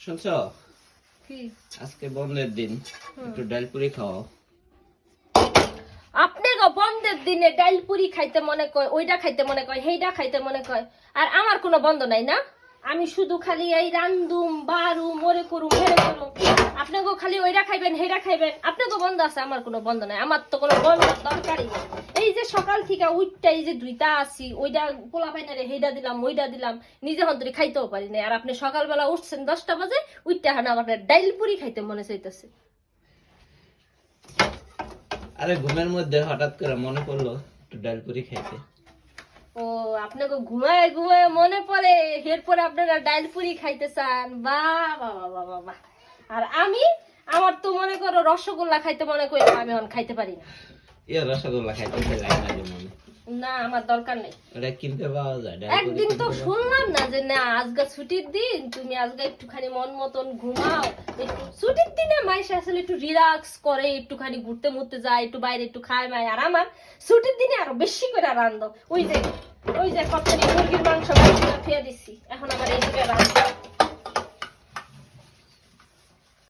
শুনছো কি আজকে বন্ধের দিন একটু ডাল পুরি খাও আপনি গো বন্ধের দিনে ডাল পুরি খাইতে মনে কয় ওইটা খাইতে মনে কয় হেইটা খাইতে মনে কয় আর আমার কোনো বন্ধ নাই না আমি শুধু খালি এই রান্দুম বারুম ওরে করুম হেরে করুম আপনি গো খালি ওইটা খাইবেন হেইটা খাইবেন আপনি গো বন্ধ আছে আমার কোনো বন্ধ নাই আমার তো কোনো বন্ধ দরকারই নেই এই যে সকাল থেকে উইটটা এই যে দুইটা আছি ওইটা পোলা পাইনারে হেইটা দিলাম ওইটা দিলাম নিজে হন্তরে খাইতেও পারি না আর আপনি সকালবেলা উঠছেন 10টা বাজে উইটটা হানা আপনার ডাইল পুরি খাইতে মনে চাইতেছে আরে ঘুমের মধ্যে হঠাৎ করে মনে পড়লো একটু ডাল পুরি খাইতে ও আপনাকে ঘুমায় ঘুমায় মনে পড়ে এরপরে আপনারা ডাইল পুরি খাইতে চান বাহ বাহ বাহ বাহ বাহ আর আমি আমার তো মনে করো রসগোল্লা খাইতে মনে করি আমি এখন খাইতে পারি না রসগোল্লা খাইতে লাগে না যেমন না আমার দরকার নেই ওটা কিনতে পাওয়া যায় ডাল পুরি একদিন তো কিনতে পাওয়া- শুনলাম না যে না আজকে ছুটির দিন তুমি আজকে একটুখানি মন মতন ঘুমাও একটু ছুটির দিনে মাইসে আসলে একটু রিল্যাক্স করে একটুখানি ঘুরতে মুরতে যায় একটু বাইরে একটু খায় মায় আর আমার ছুটির দিনে আরো বেশি করে রান্ধো ওই যে কতখানি মুরগির মাংস বাইরে ফেলে দিচ্ছি এখন আমার এই দিকে রান্ধো